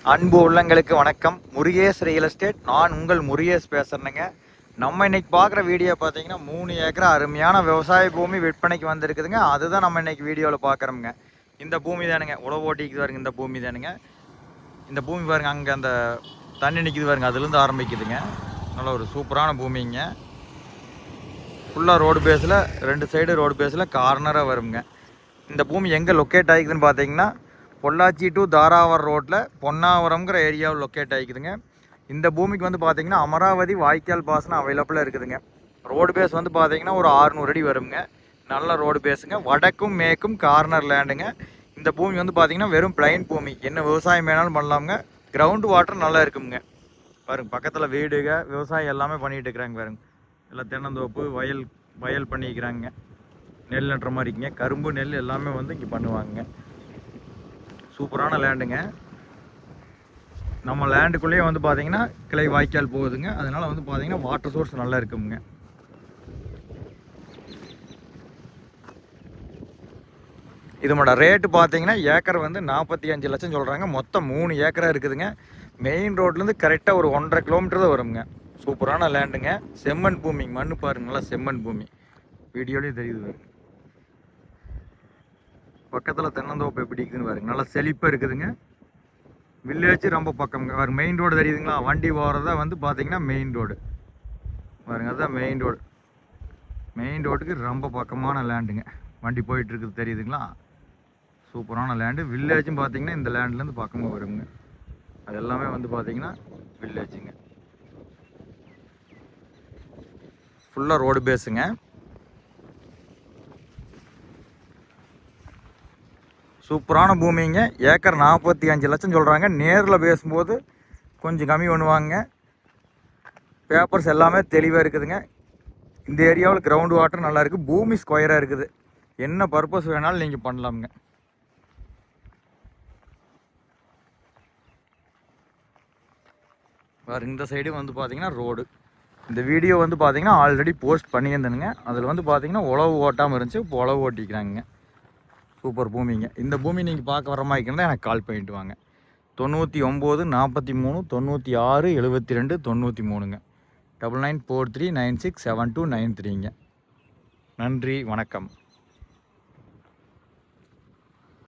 அன்பு உள்ளங்களுக்கு வணக்கம். முருகேஷ் ரியல் எஸ்டேட், நான் உங்கள் முருகேஷ் பேசுகிறேங்க. நம்ம இன்னைக்கு பார்க்குற வீடியோ பார்த்தீங்கன்னா 3 ஏக்கரா அருமையான விவசாய பூமி விற்பனைக்கு வந்திருக்குதுங்க. அதுதான் நம்ம இன்னைக்கு வீடியோவில் பார்க்குறோமுங்க. இந்த பூமி தானுங்க, உழவு ஓட்டிக்குது பாருங்க. இந்த பூமி தானுங்க. இந்த பூமி பாருங்க, அங்கே அந்த தண்ணி நிற்கிது பாருங்க, அதுலேருந்து ஆரம்பிக்குதுங்க. நல்ல ஒரு சூப்பரான பூமிங்க. ஃபுல்லாக ரோடு பேஸில், 2 சைடு ரோடு பேஸில் கார்னராக வருங்க. இந்த பூமி எங்கே லொக்கேட் ஆகிக்குதுன்னு பார்த்தீங்கன்னா பொள்ளாச்சி டு தாராவரம் ரோட்டில் பொன்னாவரம்ங்கிற ஏரியாவில் லொக்கேட் ஆகிக்குதுங்க. இந்த பூமிக்கு வந்து பார்த்தீங்கன்னா அமராவதி வாய்க்கால் பாசனம் அவைலபிளாக இருக்குதுங்க. ரோடு பேஸ் வந்து பார்த்தீங்கன்னா ஒரு 600 அடி வருங்க. நல்ல ரோடு பேஸுங்க. வடக்கும் மேற்கும் கார்னர் லேண்டுங்க. இந்த பூமி வந்து பார்த்தீங்கன்னா வெறும் பிளைன் பூமி, என்ன விவசாயம் வேணாலும் பண்ணலாமுங்க. கிரவுண்டு வாட்டர் நல்லா இருக்குங்க. பாருங்க, பக்கத்தில் வீடுங்க, விவசாயம் எல்லாமே பண்ணிகிட்டு இருக்கிறாங்க பாருங்க. எல்லாம் தென்னந்தோப்பு, வயல் பண்ணிக்கிறாங்க. நெல் நட்டுற மாதிரி இருக்குங்க. கரும்பு, நெல் எல்லாமே வந்து இங்கே பண்ணுவாங்க. சூப்பரான லேண்டுங்க. நம்ம லேண்டுக்குள்ளேயே வந்து பார்த்தீங்கன்னா கிளை வாய்க்கால் போகுதுங்க. அதனால் வந்து பார்த்தீங்கன்னா வாட்டர் சோர்ஸ் நல்லா இருக்குங்க. இதனோட ரேட்டு பார்த்தீங்கன்னா ஏக்கர் வந்து 45 லட்சம் சொல்கிறாங்க. மொத்தம் 3 ஏக்கராக இருக்குதுங்க. மெயின் ரோட்லேருந்து கரெக்டாக ஒரு 1.5 கிலோமீட்டர் தான் வருங்க. சூப்பரான லேண்டுங்க. செம்மண் பூமி, மண்ணு பாருங்க, நல்லா செம்மண் பூமி. வீடியோலேயே தெரியுது. பக்கத்தில் தென்னந்தோப்பு எப்படி இருக்குதுன்னு பாருங்க, நல்லா செழிப்பாக இருக்குதுங்க. வில்லேஜ் ரொம்ப பக்கம்ங்க. பாருங்க, மெயின் ரோடு தெரியுதுங்களா? வண்டி போகிறதா வந்து பார்த்தீங்கன்னா மெயின் ரோடு பாருங்க, அதுதான் மெயின் ரோடு. மெயின் ரோட்டுக்கு ரொம்ப பக்கமான லேண்டுங்க. வண்டி போயிட்டு இருக்குது தெரியுதுங்களா? சூப்பரான லேண்டு. வில்லேஜும் பார்த்தீங்கன்னா இந்த லேண்ட்லேருந்து பக்கமாக வருங்க. அது எல்லாமே வந்து பார்த்தீங்கன்னா வில்லேஜுங்க. ஃபுல்லாக ரோடு பேஸுங்க. சூப்பரான பூமிங்க. ஏக்கர் 45 லட்சம் சொல்கிறாங்க. நேரில் பேசும்போது கொஞ்சம் கம்மி பண்ணுவாங்க. பேப்பர்ஸ் எல்லாமே தெளிவாக இருக்குதுங்க. இந்த ஏரியாவில் கிரவுண்ட் வாட்டர் நல்லா இருக்குது. பூமி ஸ்கொயராக இருக்குது. என்ன பர்பஸ் வேணாலும் நீங்கள் பண்ணலாமுங்க. வேறு இந்த சைடு வந்து பார்த்தீங்கன்னா ரோடு. இந்த வீடியோ வந்து பார்த்தீங்கன்னா ஆல்ரெடி போஸ்ட் பண்ணியிருந்தேனுங்க. அதில் வந்து பார்த்தீங்கன்னா உழவு ஓட்டாமல் இருந்துச்சு, இப்போ உழவு ஓட்டிக்கிறாங்க. சூப்பர் பூமிங்க. இந்த பூமி நீங்கள் பார்க்க வர மாதிரி இருந்தால் எனக்கு கால் பண்ணிட்டு வாங்க. 99 43 96 72 93ங்க. 9943967293ங்க. நன்றி, வணக்கம்.